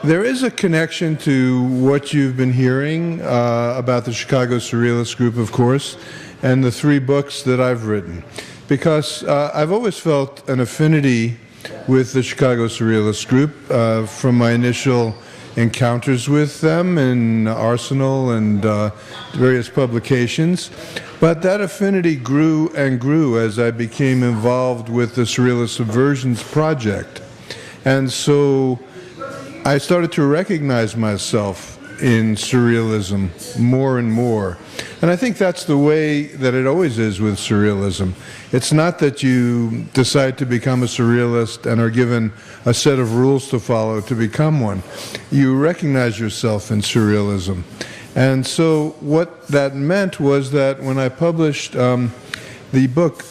There is a connection to what you've been hearing about the Chicago Surrealist group, of course, and the 3 books that I've written. Because I've always felt an affinity with the Chicago Surrealist group from my initial encounters with them in Arsenal and various publications. But that affinity grew and grew as I became involved with the Surrealist Subversions project. And so I started to recognize myself in surrealism more and more. And I think that's the way that it always is with surrealism. It's not that you decide to become a surrealist and are given a set of rules to follow to become one. You recognize yourself in surrealism. And so what that meant was that when I published the book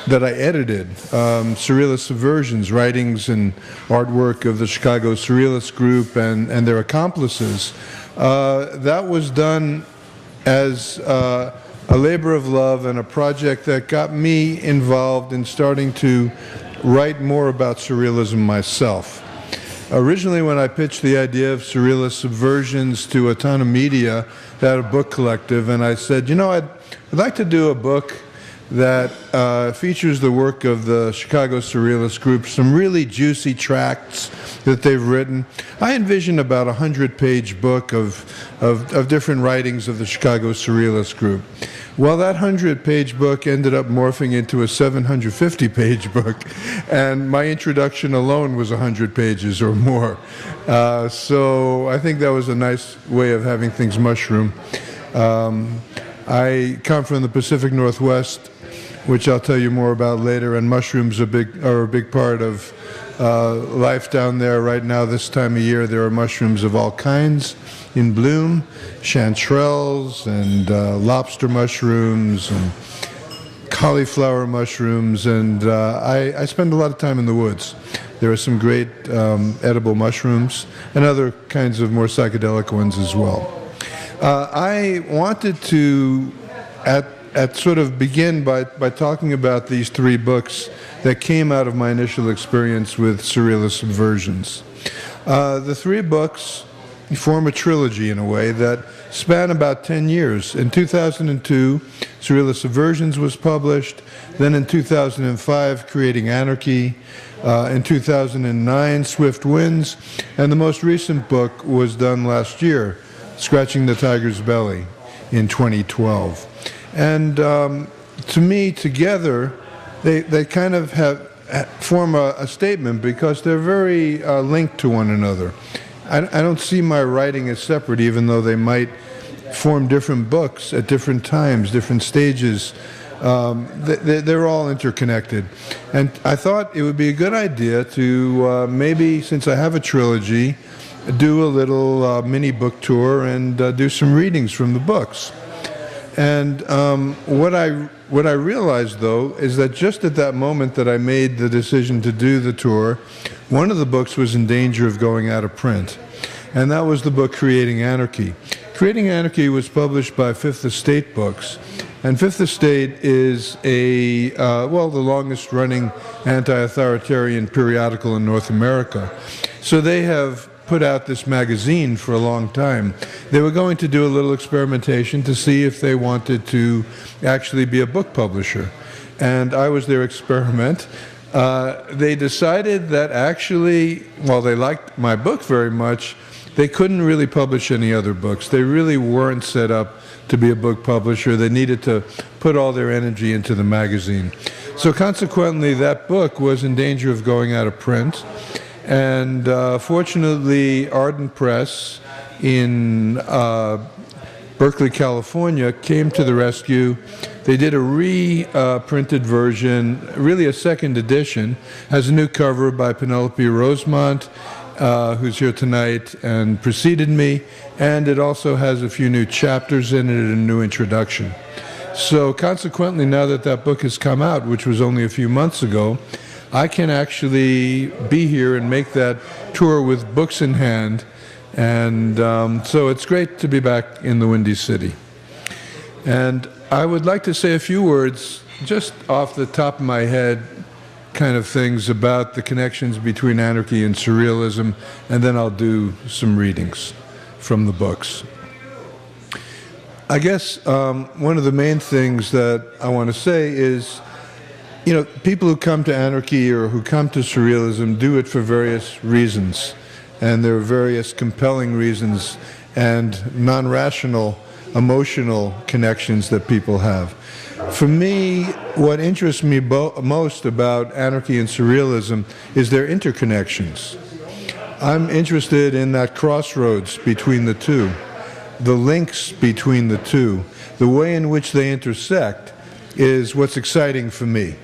that I edited, Surrealist Subversions, Writings and Artwork of the Chicago Surrealist Group and their accomplices, that was done as a labor of love and a project that got me involved in starting to write more about surrealism myself. Originally, when I pitched the idea of Surrealist Subversions to a ton of media, they had a book collective, and I said, you know, I'd like to do a book that features the work of the Chicago Surrealist group, some really juicy tracts that they've written. I envisioned about a 100-page book of different writings of the Chicago Surrealist group. Well, that 100-page book ended up morphing into a 750-page book, and my introduction alone was 100 pages or more. So I think that was a nice way of having things mushroom. I come from the Pacific Northwest, which I'll tell you more about later, and mushrooms are a big part of life down there. Right now, this time of year, there are mushrooms of all kinds in bloom, chanterelles and lobster mushrooms and cauliflower mushrooms, and I spend a lot of time in the woods. There are some great edible mushrooms and other kinds of more psychedelic ones as well. I wanted to sort of begin by talking about these 3 books that came out of my initial experience with Surrealist Subversions. The 3 books form a trilogy in a way that span about 10 years. In 2002, Surrealist Subversions was published. Then in 2005, Creating Anarchy. In 2009, Swift Winds. And the most recent book was done last year, Scratching the Tiger's Belly, in 2012. And to me, together, they kind of form a statement because they're very linked to one another. I don't see my writing as separate, even though they might form different books at different times, different stages. They're all interconnected. And I thought it would be a good idea to maybe, since I have a trilogy, do a little mini book tour and do some readings from the books. And what I realized, though, is that just at that moment that I made the decision to do the tour, one of the books was in danger of going out of print, and that was the book Creating Anarchy. Creating Anarchy was published by Fifth Estate Books, and Fifth Estate is the longest-running anti-authoritarian periodical in North America. So they have put out this magazine for a long time. They were going to do a little experimentation to see if they wanted to actually be a book publisher. And I was their experiment. They decided that actually, while they liked my book very much, they couldn't really publish any other books. They really weren't set up to be a book publisher. They needed to put all their energy into the magazine. So consequently, that book was in danger of going out of print. And fortunately, Ardent Press in Berkeley, California, came to the rescue. They did a reprinted version, really a second edition, has a new cover by Penelope Rosemont, who's here tonight and preceded me, and it also has a few new chapters in it and a new introduction. So consequently, now that that book has come out, which was only a few months ago, I can actually be here and make that tour with books in hand, and so it's great to be back in the Windy City. And I would like to say a few words just off the top of my head kind of things about the connections between anarchy and surrealism, and then I'll do some readings from the books. I guess one of the main things that I want to say is, you know, people who come to anarchy or who come to surrealism do it for various reasons, and there are various compelling reasons and non-rational emotional connections that people have. For me, what interests me most about anarchy and surrealism is their interconnections. I'm interested in that crossroads between the two, the links between the two. The way in which they intersect is what's exciting for me.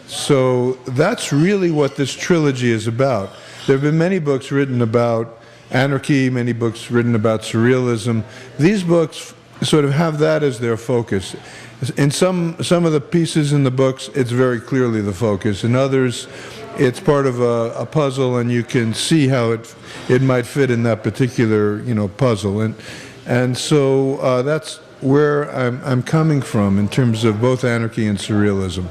So that's really what this trilogy is about. There have been many books written about anarchy, many books written about surrealism. These books sort of have that as their focus. In some of the pieces in the books, it's very clearly the focus. In others, it's part of a puzzle, and you can see how it might fit in that particular, you know, puzzle. And so that's where I'm coming from in terms of both anarchy and surrealism.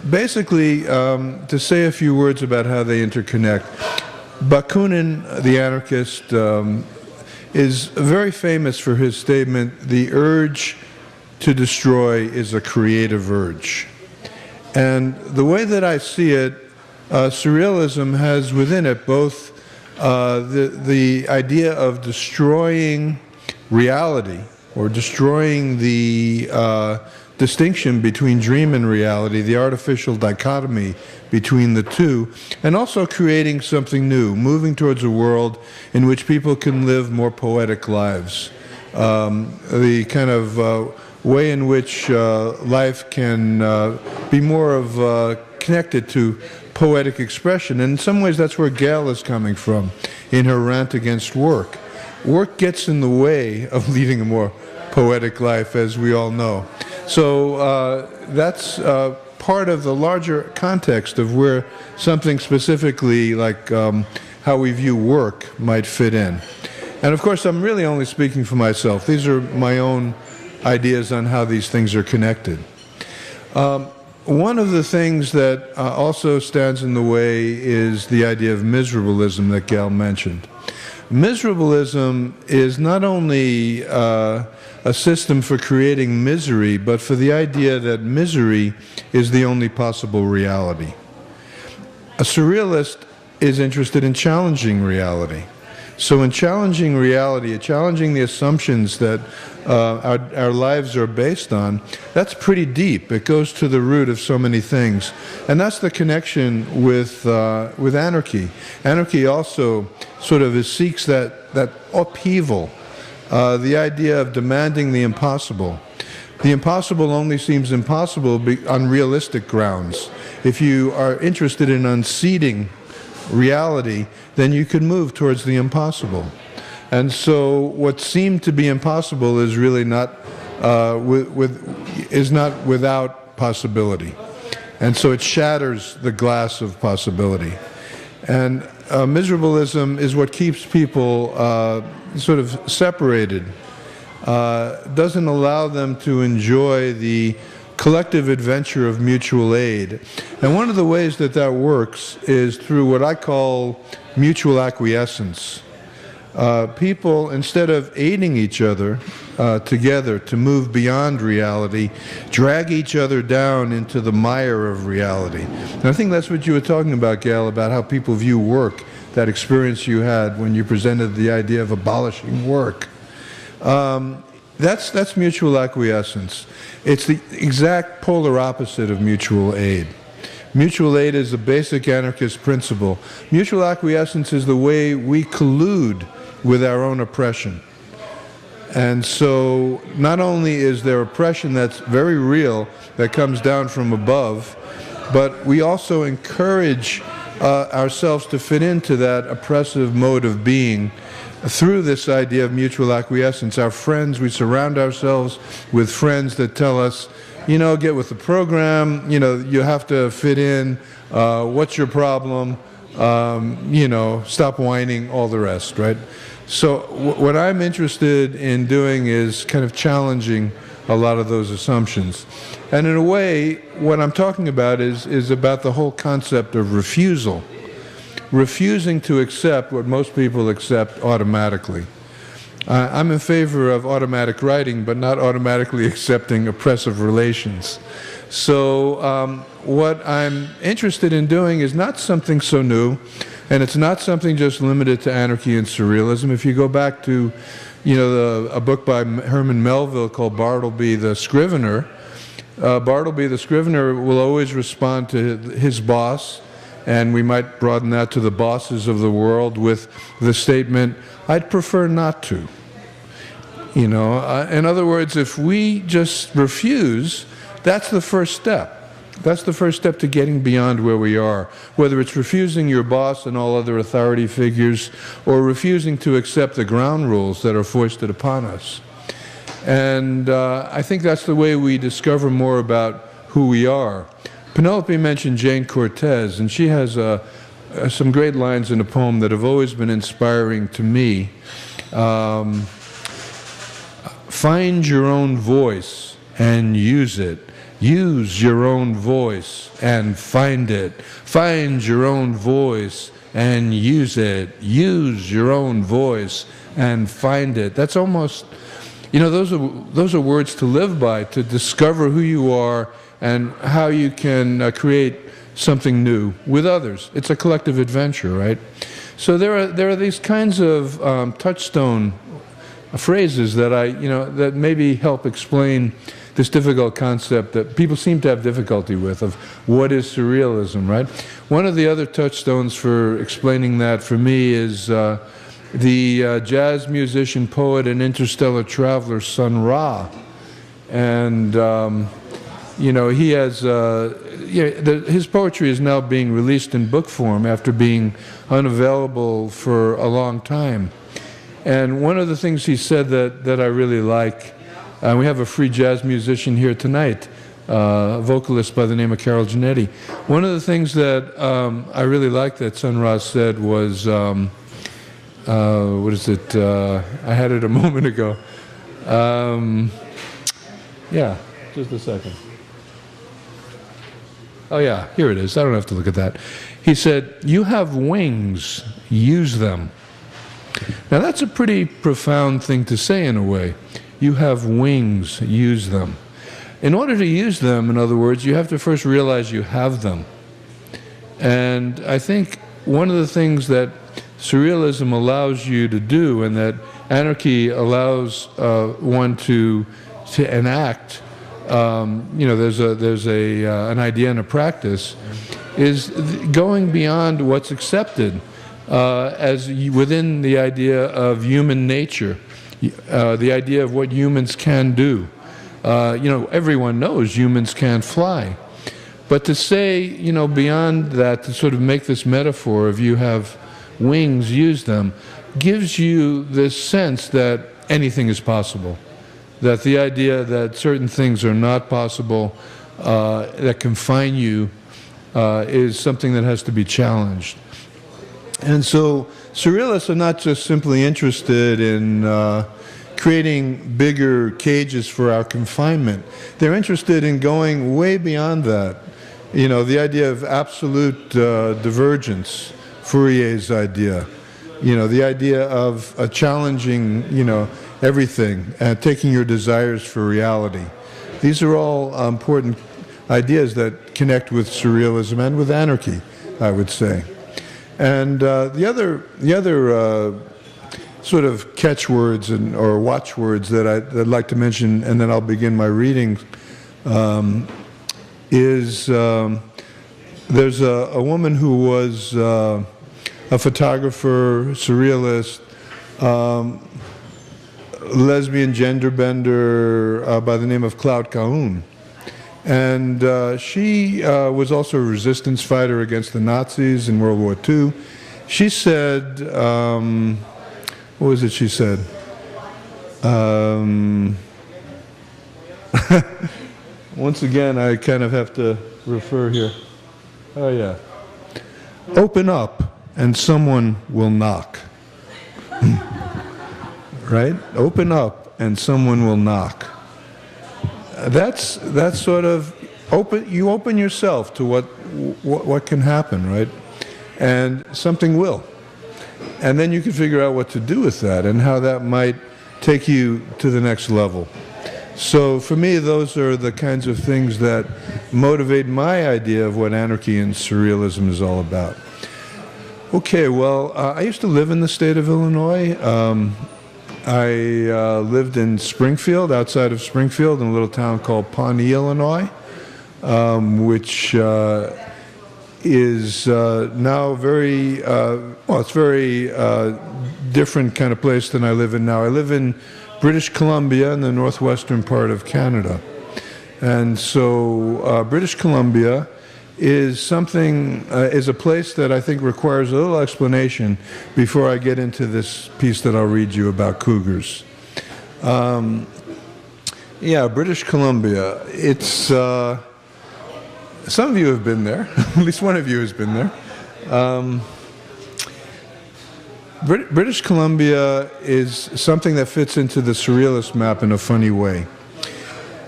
Basically, to say a few words about how they interconnect, Bakunin, the anarchist, is very famous for his statement, "The urge to destroy is a creative urge." And the way that I see it, surrealism has within it both the idea of destroying reality, or destroying the distinction between dream and reality, the artificial dichotomy between the two, and also creating something new, moving towards a world in which people can live more poetic lives. The kind of way in which life can be more of connected to poetic expression. And in some ways that's where Gale is coming from in her rant against work. Work gets in the way of leading a more poetic life, as we all know. So that's part of the larger context of where something specifically like how we view work might fit in. And of course, I'm really only speaking for myself. These are my own ideas on how these things are connected. One of the things that also stands in the way is the idea of miserablism that Gale mentioned. Miserablism is not only a system for creating misery, but for the idea that misery is the only possible reality. A surrealist is interested in challenging reality. So in challenging reality, challenging the assumptions that our lives are based on, that's pretty deep. It goes to the root of so many things. And that's the connection with anarchy. Anarchy also sort of seeks that upheaval, the idea of demanding the impossible. The impossible only seems impossible on realistic grounds. If you are interested in unseating reality, then you can move towards the impossible. And so what seemed to be impossible is really not without possibility. And so it shatters the glass of possibility. And miserablism is what keeps people sort of separated, doesn't allow them to enjoy the collective adventure of mutual aid. And one of the ways that that works is through what I call mutual acquiescence. People, instead of aiding each other together to move beyond reality, drag each other down into the mire of reality. And I think that's what you were talking about, Gale, about how people view work, that experience you had when you presented the idea of abolishing work. That's mutual acquiescence. It's the exact polar opposite of mutual aid. Mutual aid is a basic anarchist principle. Mutual acquiescence is the way we collude with our own oppression. And so not only is there oppression that's very real, that comes down from above, but we also encourage ourselves to fit into that oppressive mode of being through this idea of mutual acquiescence. Our friends, we surround ourselves with friends that tell us, you know, get with the program, you know, you have to fit in, what's your problem, you know, stop whining, all the rest, right? So what I'm interested in doing is kind of challenging a lot of those assumptions. And in a way, what I'm talking about is about the whole concept of refusal. Refusing to accept what most people accept automatically. I'm in favor of automatic writing, but not automatically accepting oppressive relations. So what I'm interested in doing is not something so new, and it's not something just limited to anarchy and surrealism. If you go back to, a book by Herman Melville called Bartleby the Scrivener, Bartleby the Scrivener will always respond to his boss, and we might broaden that to the bosses of the world with the statement, "I'd prefer not to." In other words, if we just refuse, that's the first step. That's the first step to getting beyond where we are, whether it's refusing your boss and all other authority figures or refusing to accept the ground rules that are foisted upon us. And I think that's the way we discover more about who we are. Penelope mentioned Jane Cortez, and she has some great lines in a poem that have always been inspiring to me. Find your own voice and use it. Use your own voice and find it. Find your own voice and use it. Use your own voice and find it. That's almost, those are words to live by, to discover who you are and how you can create something new with others. It's a collective adventure, right? So there are these kinds of touchstone phrases that that maybe help explain this difficult concept that people seem to have difficulty with of what is surrealism, right? One of the other touchstones for explaining that for me is the jazz musician, poet, and interstellar traveler Sun Ra. And, he has, his poetry is now being released in book form after being unavailable for a long time. And one of the things he said that I really like, we have a free jazz musician here tonight, a vocalist by the name of Carol Giannetti. One of the things that I really liked that Sun Ra said was, what is it? I had it a moment ago. Yeah, just a second. Oh yeah, here it is. I don't have to look at that. He said, "You have wings, use them." Now that's a pretty profound thing to say in a way. You have wings, use them. In order to use them, in other words, you have to first realize you have them. And I think one of the things that surrealism allows you to do, and that anarchy allows one to enact, there's an idea and a practice, is going beyond what's accepted as within the idea of human nature. The idea of what humans can do. Everyone knows humans can't fly. But to say, beyond that, to sort of make this metaphor of you have wings, use them, gives you this sense that anything is possible. That the idea that certain things are not possible, that confine you, is something that has to be challenged. And so surrealists are not just simply interested in creating bigger cages for our confinement. They're interested in going way beyond that. The idea of absolute divergence, Fourier's idea. The idea of challenging, everything and taking your desires for reality. These are all important ideas that connect with surrealism and with anarchy, I would say. And the other sort of catchwords or watchwords that I'd like to mention, and then I'll begin my reading, is there's a woman who was a photographer, surrealist, lesbian gender bender by the name of Claude Cahun. And she was also a resistance fighter against the Nazis in World War II. She said, what was it she said? Once again, I kind of have to refer here. Oh yeah. Open up and someone will knock. Right? Open up and someone will knock. that's sort of you open yourself to what can happen, right? And something will. And then you can figure out what to do with that and how that might take you to the next level. So for me, those are the kinds of things that motivate my idea of what anarchy and surrealism is all about. Okay, well, I used to live in the state of Illinois. I lived in Springfield, outside of Springfield, in a little town called Pawnee, Illinois, which is now very, well, it's very different kind of place than I live in now. I live in British Columbia in the northwestern part of Canada. And so British Columbia is something, is a place that I think requires a little explanation before I get into this piece that I'll read you about cougars. Yeah, British Columbia, it's, some of you have been there, at least one of you has been there. British Columbia is something that fits into the Surrealist Map in a funny way.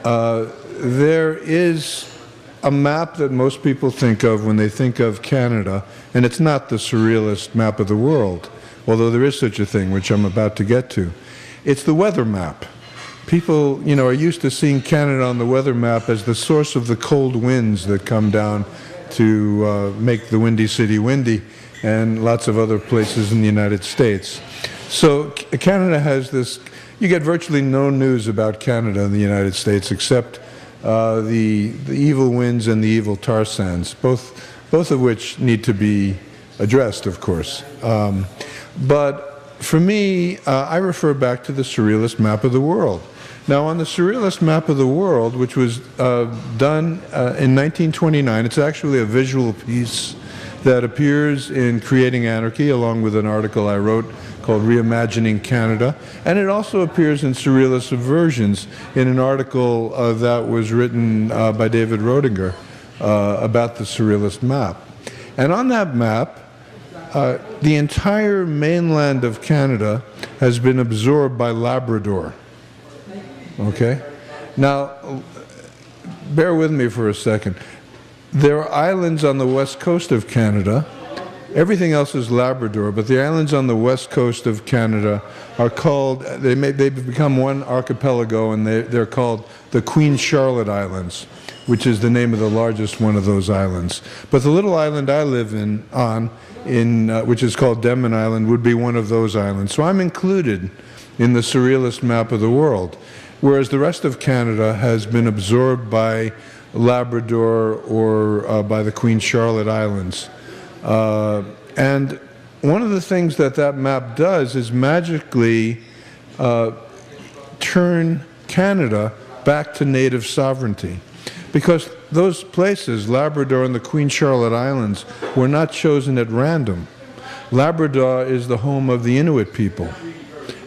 There is a map that most people think of when they think of Canada, and it's not the Surrealist Map of the world, although there is such a thing, which I'm about to get to. It's the weather map. People, you know, are used to seeing Canada on the weather map as the source of the cold winds that come down to make the Windy City windy, and lots of other places in the United States. So Canada has this, you get virtually no news about Canada in the United States except the evil winds and the evil tar sands, both of which need to be addressed, of course. But for me, I refer back to the Surrealist Map of the world. Now, on the Surrealist Map of the world, which was done in 1929, it's actually a visual piece that appears in Creating Anarchy, along with an article I wrote called Reimagining Canada, and it also appears in Surrealist Subversions in an article that was written by David Rodinger about the Surrealist Map. And on that map, the entire mainland of Canada has been absorbed by Labrador. Okay? Now, bear with me for a second. There are islands on the west coast of Canada. Everything else is Labrador, but the islands on the west coast of Canada are called, they've become one archipelago, and they're called the Queen Charlotte Islands, which is the name of the largest one of those islands. But the little island I live which is called Denman Island, would be one of those islands. So I'm included in the Surrealist Map of the world, whereas the rest of Canada has been absorbed by Labrador or by the Queen Charlotte Islands. And one of the things that map does is magically turn Canada back to native sovereignty. Because those places, Labrador and the Queen Charlotte Islands, were not chosen at random. Labrador is the home of the Inuit people.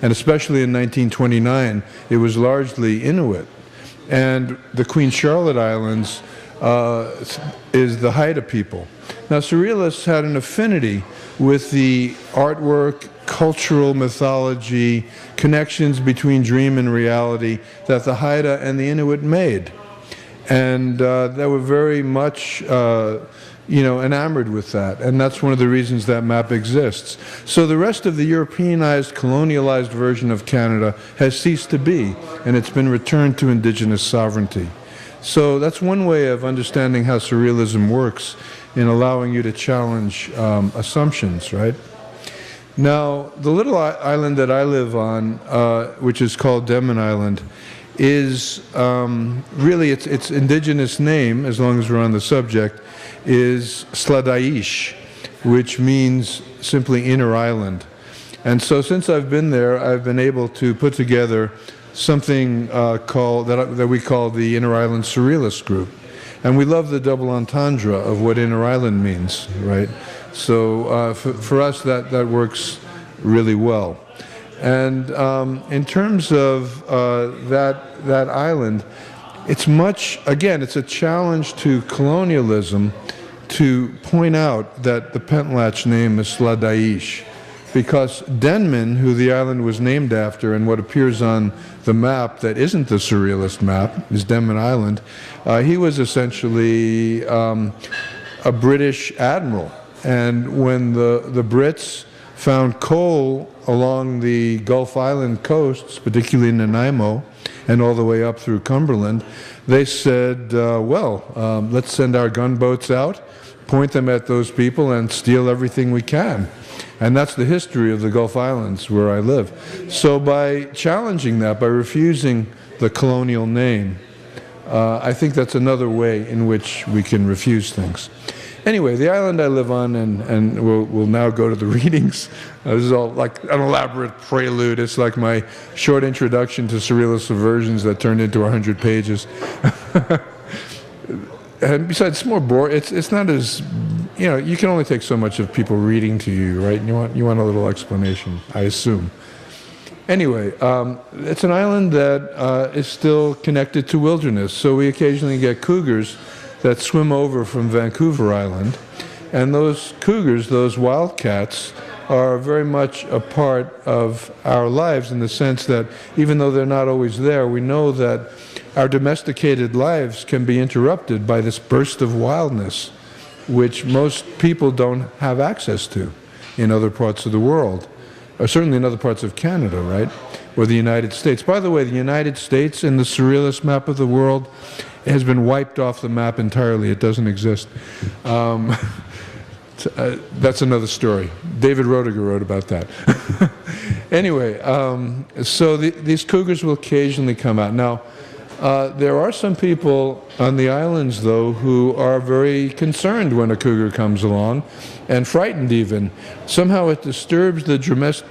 And especially in 1929, it was largely Inuit. And the Queen Charlotte Islands is the Haida people. Now, Surrealists had an affinity with the artwork, cultural mythology, connections between dream and reality that the Haida and the Inuit made. And they were very much enamored with that. And that's one of the reasons that map exists. So the rest of the Europeanized, colonialized version of Canada has ceased to be, and it's been returned to indigenous sovereignty. So that's one way of understanding how surrealism works in allowing you to challenge assumptions, right? Now, the little island that I live on, which is called Denman Island, is really its indigenous name, as long as we're on the subject, is Sladaish, which means simply inner island. And so since I've been there, I've been able to put together something that we call the Inner Island Surrealist Group. And we love the double entendre of what inner island means, right? So for us, that works really well. And in terms of that island, it's it's a challenge to colonialism to point out that the Pentlatch name is Sladaish. because Denman, who the island was named after, and what appears on the map that isn't the Surrealist map, is Denman Island, he was essentially a British admiral. And when the Brits found coal along the Gulf Island coasts, particularly in Nanaimo, and all the way up through Cumberland, they said, let's send our gunboats out, point them at those people, and steal everything we can. And that's the history of the Gulf Islands where I live. So by challenging that, by refusing the colonial name, I think that's another way in which we can refuse things. Anyway, the island I live on, and we'll now go to the readings. This is all like an elaborate prelude. It's like my short introduction to surrealist subversions that turned into 100 pages. And besides, it's more boring. It's not as, you can only take so much of people reading to you, right? You want a little explanation, I assume. Anyway, it's an island that is still connected to wilderness. So we occasionally get cougars that swim over from Vancouver Island. And those cougars, those wildcats, are very much a part of our lives in the sense that even though they're not always there, we know that our domesticated lives can be interrupted by this burst of wildness, which most people don't have access to in other parts of the world, or certainly in other parts of Canada, right, or the United States. By the way, the United States in the surrealist map of the world has been wiped off the map entirely. It doesn't exist. That's another story. David Roediger wrote about that. Anyway, so these cougars will occasionally come out. Now, there are some people on the islands, though, who are very concerned when a cougar comes along, and frightened even. Somehow it disturbs the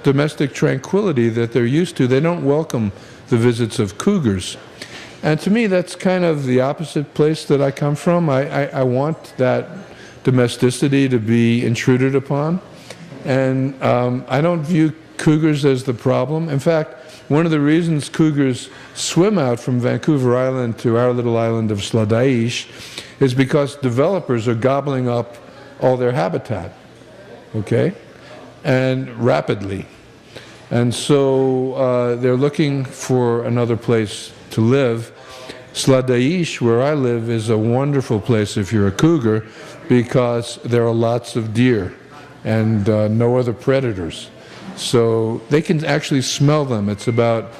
domestic tranquility that they're used to. They don't welcome the visits of cougars. And to me, that's kind of the opposite place that I come from. I want that domesticity to be intruded upon. And I don't view cougars as the problem. In fact, one of the reasons cougars swim out from Vancouver Island to our little island of Sladaïsh is because developers are gobbling up all their habitat, okay, and rapidly. And so they're looking for another place to live. Sladaïsh, where I live, is a wonderful place if you're a cougar because there are lots of deer and no other predators. So they can actually smell them. It's about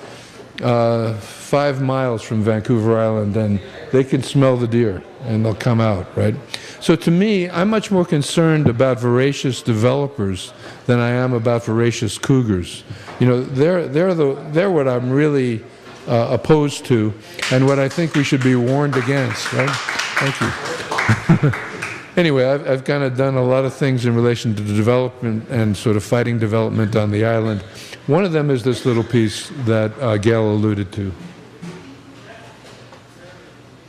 5 miles from Vancouver Island, and they can smell the deer, and they'll come out, right? So to me, I'm much more concerned about voracious developers than I am about voracious cougars. They're what I'm really opposed to, and what I think we should be warned against, right? Thank you. Anyway, I've kind of done a lot of things in relation to the development and sort of fighting development on the island. One of them is this little piece that Gale alluded to.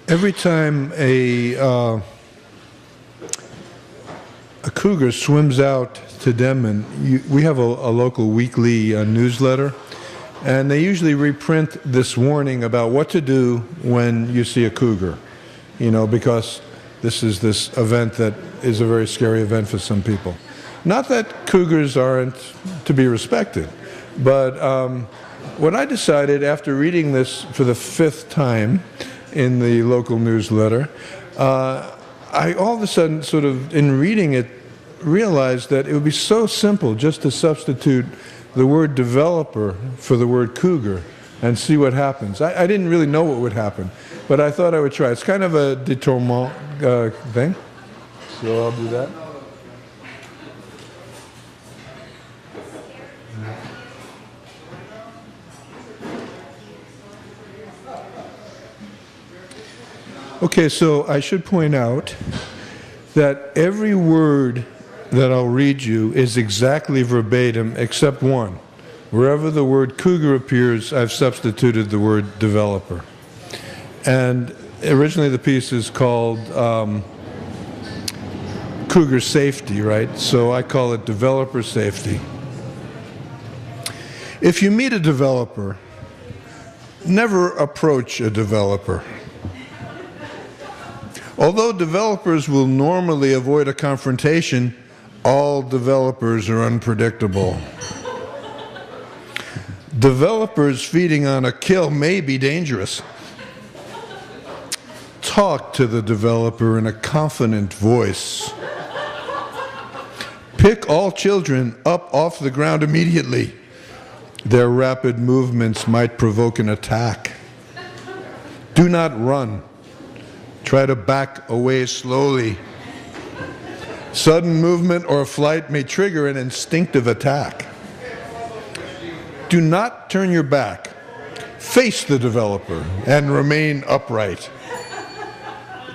Every time a cougar swims out to Denman, we have a local weekly newsletter, and they usually reprint this warning about what to do when you see a cougar, because this is this event that is a very scary event for some people. Not that cougars aren't to be respected, but what I decided after reading this for the 5th time in the local newsletter, I all of a sudden, sort of in reading it, realized that it would be so simple just to substitute the word developer for the word cougar and see what happens. I didn't really know what would happen, but I thought I would try. It's kind of a détournement thing, so I'll do that. Okay, so I should point out that every word that I'll read you is exactly verbatim except one. Wherever the word cougar appears, I've substituted the word developer. And originally the piece is called Cougar Safety, right? So I call it Developer Safety. If you meet a developer, never approach a developer. Although developers will normally avoid a confrontation, All developers are unpredictable. Developers feeding on a kill may be dangerous. Talk to the developer in a confident voice. Pick all children up off the ground immediately. Their rapid movements might provoke an attack. Do not run. Try to back away slowly. Sudden movement or flight may trigger an instinctive attack. Do not turn your back. Face the developer and remain upright.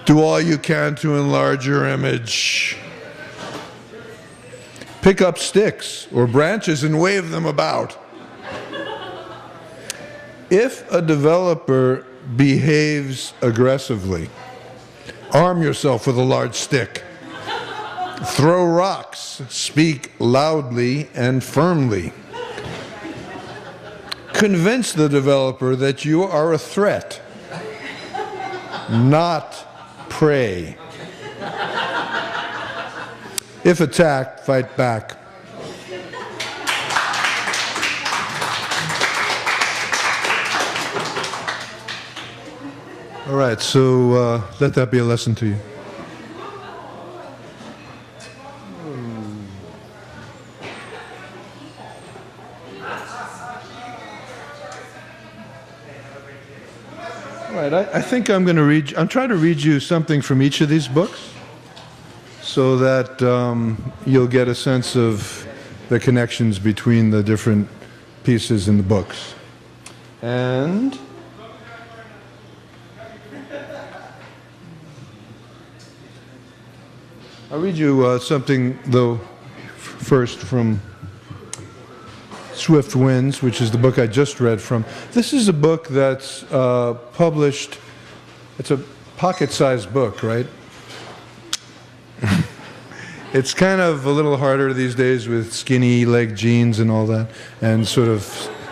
Do all you can to enlarge your image. Pick up sticks or branches and wave them about. If a developer behaves aggressively, arm yourself with a large stick. Throw rocks. Speak loudly and firmly. Convince the developer that you are a threat, not prey. If attacked, fight back. All right, so let that be a lesson to you. All right, I think I'm going to I'm trying to read you something from each of these books so that you'll get a sense of the connections between the different pieces in the books. And I'll read you something, though, first from Swift Winds, which is the book I just read from. This is a book that's published, it's a pocket-sized book, right? It's kind of a little harder these days with skinny leg jeans and all that, and sort of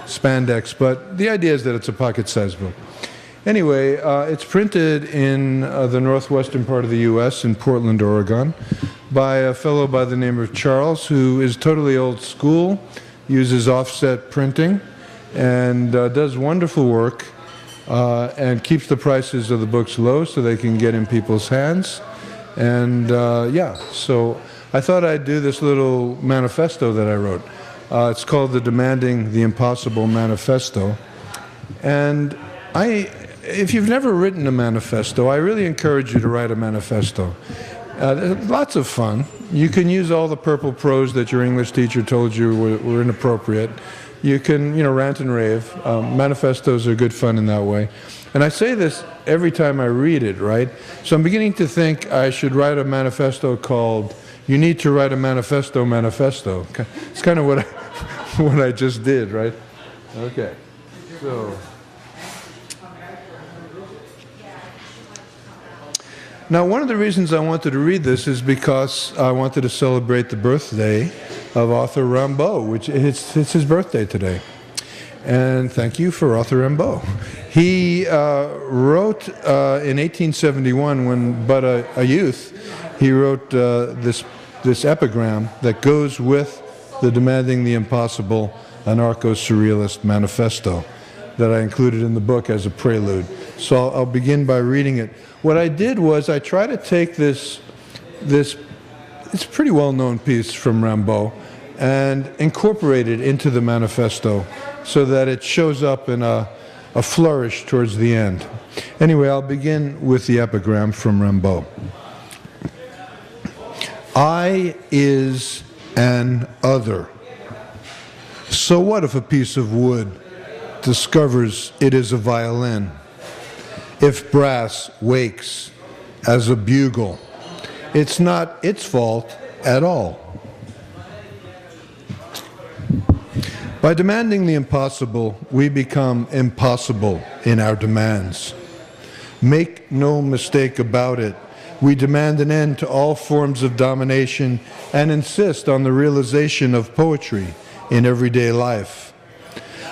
spandex, but the idea is that it's a pocket-sized book. Anyway, it's printed in the northwestern part of the U.S., in Portland, Oregon, by a fellow by the name of Charles, who is totally old school, uses offset printing, and does wonderful work, and keeps the prices of the books low so they can get in people's hands. And yeah, so I thought I'd do this little manifesto that I wrote. It's called the Demanding the Impossible Manifesto. And if you've never written a manifesto, I really encourage you to write a manifesto. Lots of fun. You can use all the purple prose that your English teacher told you were inappropriate. You can, rant and rave. Manifestos are good fun in that way. And I say this every time I read it, right? So I'm beginning to think I should write a manifesto called "You Need to Write a Manifesto." It's kind of what I just did, right? Okay. So. Now, one of the reasons I wanted to read this is because I wanted to celebrate the birthday of author Rambo, which it's his birthday today. And thank you for author Rambo. He wrote in 1871, when but a youth, he wrote this epigram that goes with the Demanding the Impossible Anarcho-Surrealist Manifesto that I included in the book as a prelude. So I'll begin by reading it. What I did was I tried to take this it's a pretty well-known piece from Rambo and incorporate it into the manifesto so that it shows up in a flourish towards the end. Anyway, I'll begin with the epigram from Rambo. I is an other. So what if a piece of wood discovers it is a violin? If brass wakes as a bugle, it's not its fault at all. By demanding the impossible, we become impossible in our demands. Make no mistake about it. We demand an end to all forms of domination and insist on the realization of poetry in everyday life.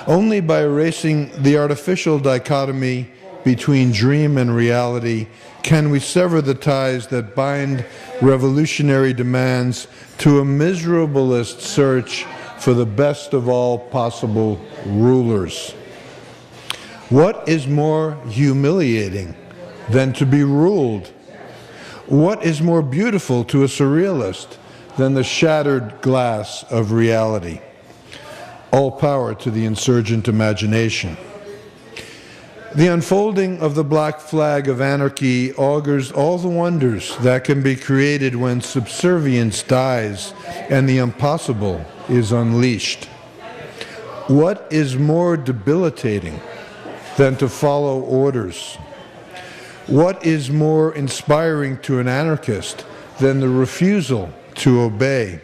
Only by erasing the artificial dichotomy between dream and reality? Can we sever the ties that bind revolutionary demands to a miserablest search for the best of all possible rulers? What is more humiliating than to be ruled? What is more beautiful to a surrealist than the shattered glass of reality? All power to the insurgent imagination. The unfolding of the black flag of anarchy augurs all the wonders that can be created when subservience dies and the impossible is unleashed. What is more debilitating than to follow orders? What is more inspiring to an anarchist than the refusal to obey?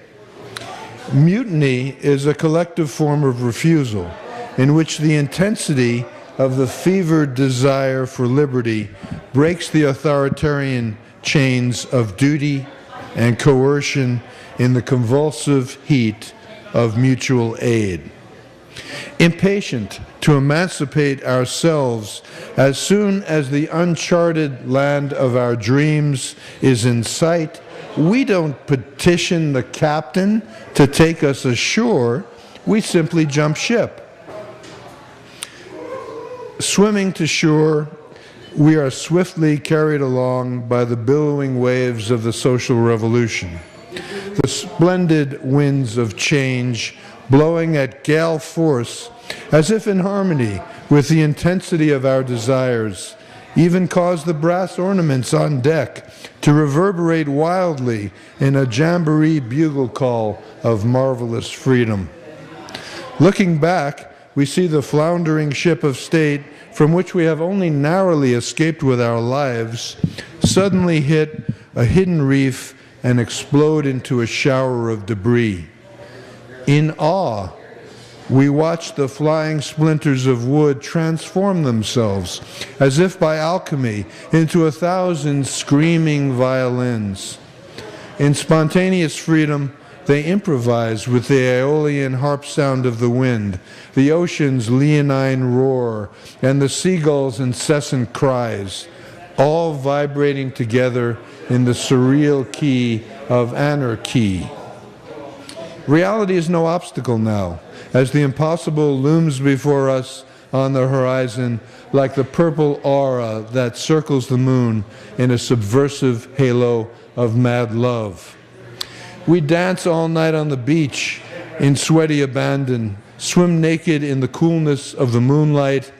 Mutiny is a collective form of refusal in which the intensity of the fevered desire for liberty breaks the authoritarian chains of duty and coercion in the convulsive heat of mutual aid. Impatient to emancipate ourselves as soon as the uncharted land of our dreams is in sight, we don't petition the captain to take us ashore, we simply jump ship. Swimming to shore, we are swiftly carried along by the billowing waves of the social revolution. The splendid winds of change blowing at gale force, as if in harmony with the intensity of our desires, even cause the brass ornaments on deck to reverberate wildly in a jamboree bugle call of marvelous freedom. Looking back, we see the floundering ship of state from which we have only narrowly escaped with our lives suddenly hit a hidden reef and explode into a shower of debris. In awe, we watch the flying splinters of wood transform themselves, as if by alchemy, into 1,000 screaming violins. In spontaneous freedom, they improvise with the Aeolian harp sound of the wind, the ocean's leonine roar, and the seagull's incessant cries, all vibrating together in the surreal key of anarchy. Reality is no obstacle now, as the impossible looms before us on the horizon like the purple aura that circles the moon in a subversive halo of mad love. We dance all night on the beach in sweaty abandon, swim naked in the coolness of the moonlight,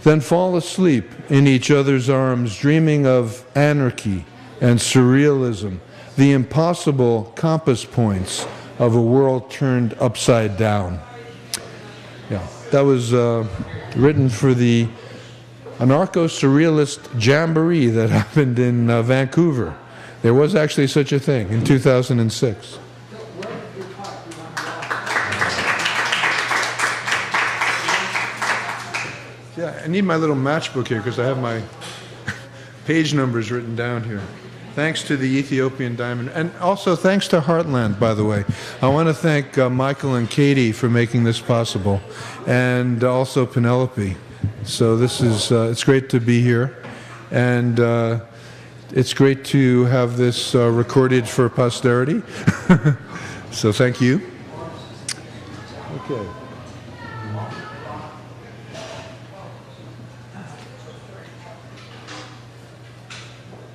then fall asleep in each other's arms, dreaming of anarchy and surrealism, the impossible compass points of a world turned upside down. Yeah, that was written for the anarcho-surrealist jamboree that happened in Vancouver. There was actually such a thing in 2006. Yeah, I need my little matchbook here because I have my page numbers written down here. Thanks to the Ethiopian Diamond, and also thanks to Heartland, by the way. I want to thank Michael and Katie for making this possible, and also Penelope. So this is, it's great to be here, and it's great to have this recorded for posterity. So thank you. Okay.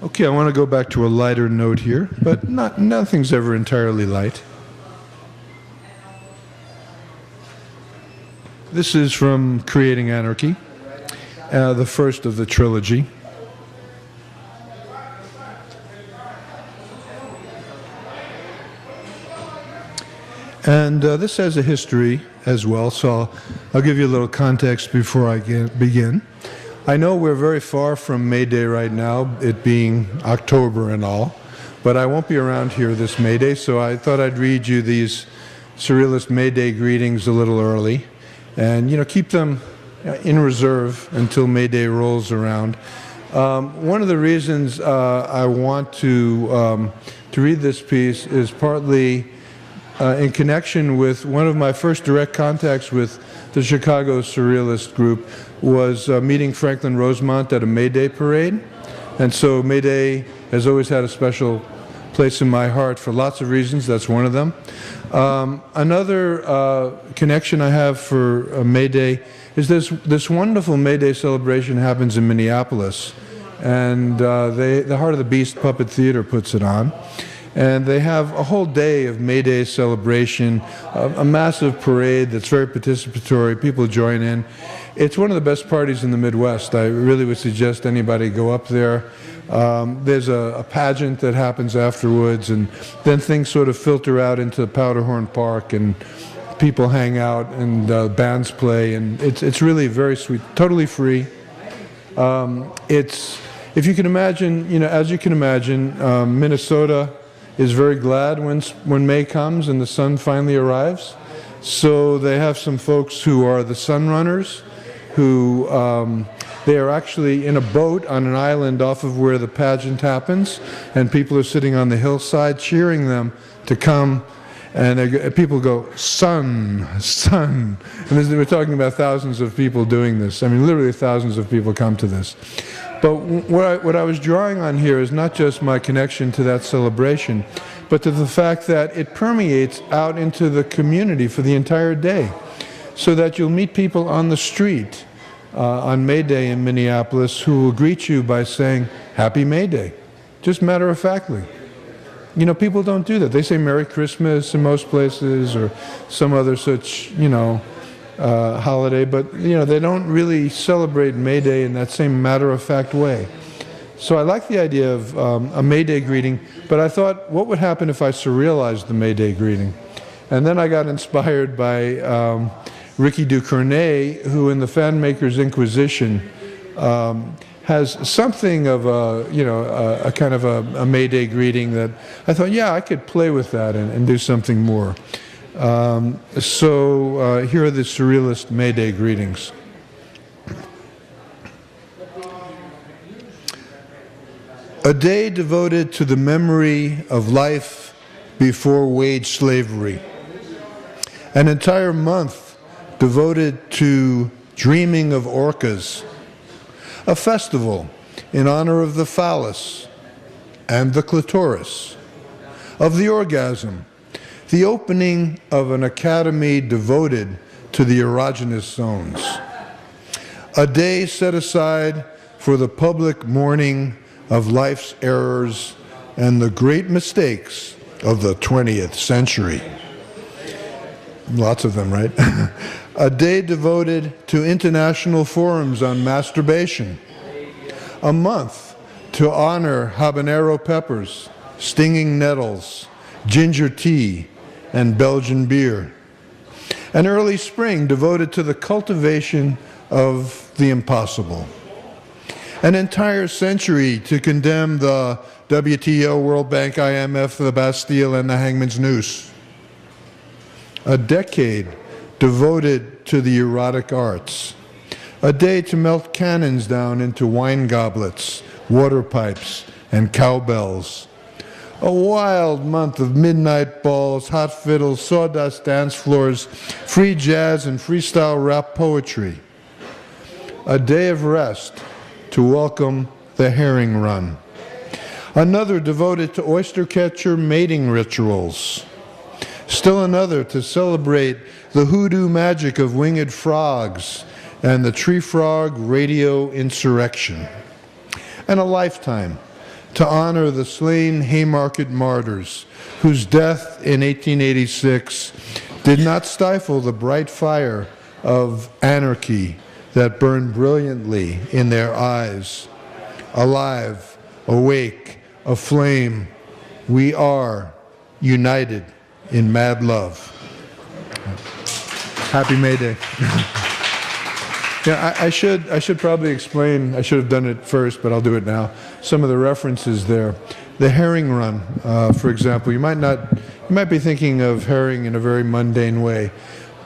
Okay, I want to go back to a lighter note here, but nothing's ever entirely light. This is from Creating Anarchy, the first of the trilogy. And this has a history as well, so I'll give you a little context before I begin. I know we're very far from May Day right now, it being October and all, but I won't be around here this May Day, so I thought I'd read you these Surrealist May Day greetings a little early, and keep them in reserve until May Day rolls around. One of the reasons I want to read this piece is partly in connection with one of my first direct contacts with the the Chicago Surrealist group, was meeting Franklin Rosemont at a May Day parade. And so May Day has always had a special place in my heart for lots of reasons. That's one of them. Another connection I have for May Day is this wonderful May Day celebration happens in Minneapolis. And the Heart of the Beast Puppet Theater puts it on. And they have a whole day of May Day celebration, a massive parade that's very participatory. People join in. It's one of the best parties in the Midwest. I really would suggest anybody go up there. There's a pageant that happens afterwards, and then things sort of filter out into Powderhorn Park, and people hang out, and bands play, and it's really very sweet, totally free. If you can imagine, as you can imagine, Minnesota is very glad when May comes and the sun finally arrives. So they have some folks who are the sun runners, who they are actually in a boat on an island off of where the pageant happens, and people are sitting on the hillside cheering them to come, and people go, sun, sun. And we're talking about thousands of people doing this. I mean, literally thousands of people come to this. But what I was drawing on here is not just my connection to that celebration, but to the fact that it permeates out into the community for the entire day, so that you'll meet people on the street on May Day in Minneapolis who will greet you by saying, Happy May Day, just matter-of-factly. People don't do that. They say Merry Christmas in most places or some other such, holiday, but they don't really celebrate May Day in that same matter-of-fact way. So I like the idea of a May Day greeting, but I thought, what would happen if I surrealized the May Day greeting? And then I got inspired by Ricky Ducournay, who in the Fanmakers Inquisition has something of a kind of a May Day greeting that I thought, yeah, I could play with that and do something more. So here are the Surrealist May Day greetings. A day devoted to the memory of life before wage slavery. An entire month devoted to dreaming of orcas. A festival in honor of the phallus and the clitoris, of the orgasm, the opening of an academy devoted to the erogenous zones. A day set aside for the public mourning of life's errors and the great mistakes of the 20th century. Lots of them, right? A day devoted to international forums on masturbation. A month to honor habanero peppers, stinging nettles, ginger tea, and Belgian beer. An early spring devoted to the cultivation of the impossible. An entire century to condemn the WTO, World Bank, IMF, the Bastille, and the hangman's noose. A decade devoted to the erotic arts. A day to melt cannons down into wine goblets, water pipes, and cowbells. A wild month of midnight balls, hot fiddles, sawdust dance floors, free jazz and freestyle rap poetry. A day of rest to welcome the herring run. Another devoted to oyster catcher mating rituals. Still another to celebrate the hoodoo magic of winged frogs and the tree frog radio insurrection. And a lifetime to honor the slain Haymarket martyrs, whose death in 1886 did not stifle the bright fire of anarchy that burned brilliantly in their eyes. Alive, awake, aflame, we are united in mad love. Happy May Day. Yeah, I should probably explain, I should have done it first, but I'll do it now. Some of the references there. The herring run, for example, you might be thinking of herring in a very mundane way,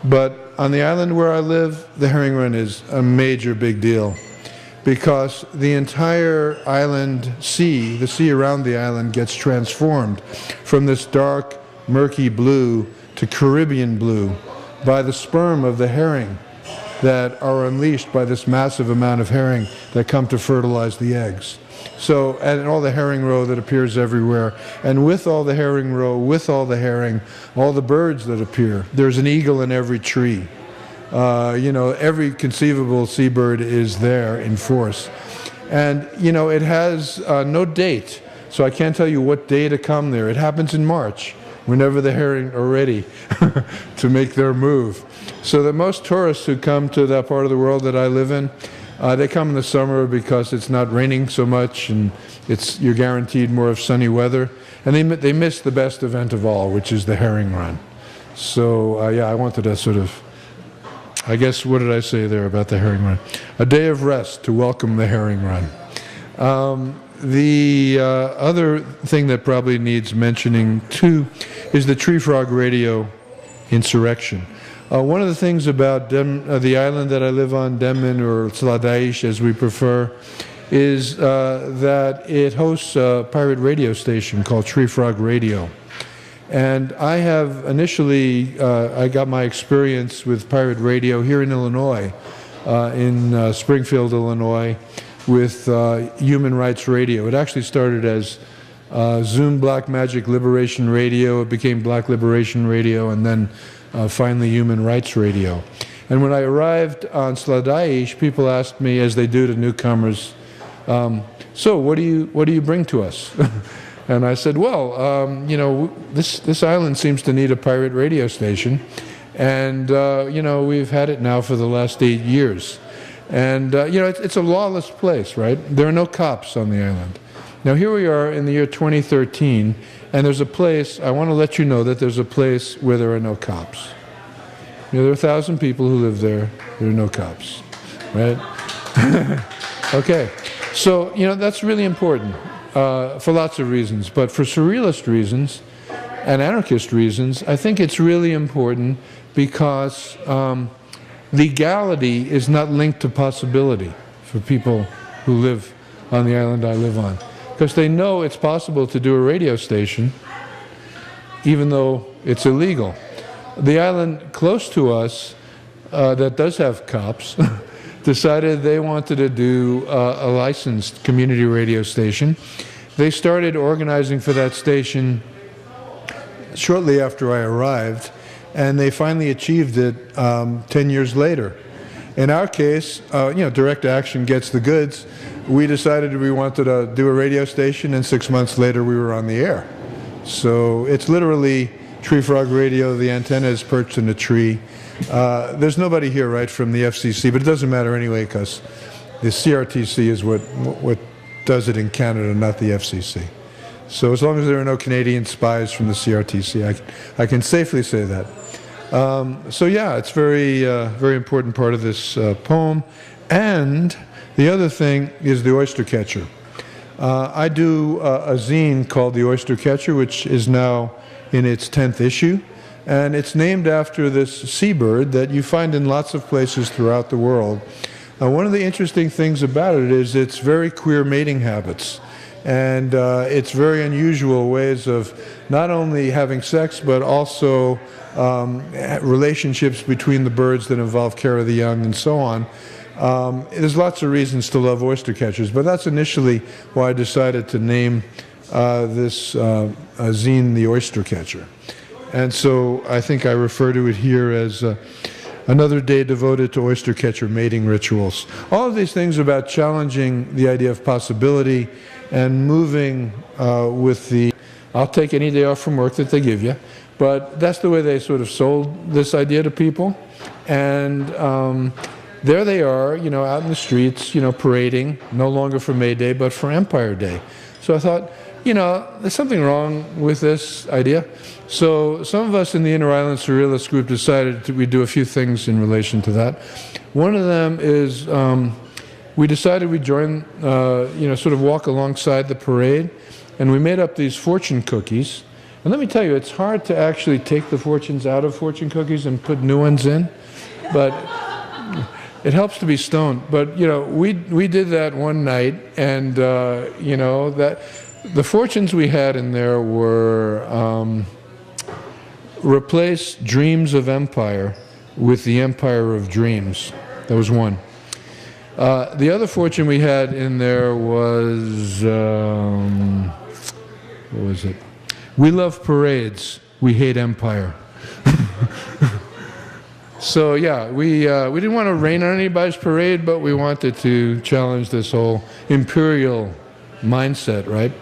but on the island where I live, the herring run is a major big deal because the entire island sea, the sea around the island, gets transformed from this dark, murky blue to Caribbean blue by the sperm of the herring that are unleashed by this massive amount of herring that come to fertilize the eggs. So, and all the herring roe that appears everywhere. And with all the herring roe, with all the herring, all the birds that appear, there's an eagle in every tree. You know, every conceivable seabird is there in force. And, you know, it has no date, so I can't tell you what day to come there. It happens in March, whenever the herring are ready to make their move. So that most tourists who come to that part of the world that I live in, they come in the summer because it's not raining so much and you're guaranteed more of sunny weather. And they miss the best event of all, which is the herring run. So, yeah, I wanted to sort of, I guess, what did I say there about the herring run? A day of rest to welcome the herring run. The other thing that probably needs mentioning too is the tree frog radio insurrection. One of the things about the island that I live on, Demmin or Sladaish as we prefer, is that it hosts a pirate radio station called Tree Frog Radio. And I have initially, I got my experience with pirate radio here in Illinois, in Springfield, Illinois, with Human Rights Radio. It actually started as Zoom Black Magic Liberation Radio. It became Black Liberation Radio, and then finally Human Rights Radio. And when I arrived on Sladaish, people asked me, as they do to newcomers, so what do you bring to us? And I said, well, you know, this island seems to need a pirate radio station, and you know, we've had it now for the last 8 years. And, you know, it's a lawless place, right? There are no cops on the island. Now, here we are in the year 2013, and there's a place, I want to let you know that there's a place where there are no cops. You know, there are 1,000 people who live there. There are no cops, right? Okay. So, you know, that's really important for lots of reasons. But for surrealist reasons and anarchist reasons, I think it's really important because legality is not linked to possibility for people who live on the island I live on. Because they know it's possible to do a radio station even though it's illegal. The island close to us that does have cops decided they wanted to do a licensed community radio station. They started organizing for that station shortly after I arrived, and they finally achieved it 10 years later. In our case, you know, direct action gets the goods. We decided we wanted to do a radio station, and 6 months later we were on the air. So it's literally Tree Frog Radio. The antenna is perched in a tree. There's nobody here, right, from the FCC, but it doesn't matter anyway because the CRTC is what does it in Canada, not the FCC. So as long as there are no Canadian spies from the CRTC, I can safely say that. So yeah, it's very important part of this poem. And the other thing is the oyster catcher. I do a zine called The Oyster Catcher, which is now in its 10th issue. And it's named after this seabird that you find in lots of places throughout the world. One of the interesting things about it is its very queer mating habits. And it's very unusual ways of not only having sex, but also relationships between the birds that involve care of the young and so on. There's lots of reasons to love oyster catchers, but that's initially why I decided to name this zine The Oyster Catcher. And so I think I refer to it here as another day devoted to oyster catcher mating rituals. All of these things about challenging the idea of possibility and moving with the, I'll take any day off from work that they give you, but that's the way they sort of sold this idea to people. And there they are, you know, out in the streets, you know, parading, no longer for May Day, but for Empire Day. So I thought, you know, there's something wrong with this idea. So some of us in the Inner Island Surrealist group decided we'd do a few things in relation to that. One of them is we decided we'd join, you know, sort of walk alongside the parade, and we made up these fortune cookies. And let me tell you, it's hard to actually take the fortunes out of fortune cookies and put new ones in, but it helps to be stoned. But, you know, we did that one night, and, you know, that the fortunes we had in there were replace dreams of empire with the empire of dreams. That was one. The other fortune we had in there was, what was it? We love parades, we hate empire. So yeah, we didn't want to rain on anybody's parade, but we wanted to challenge this whole imperial mindset, right?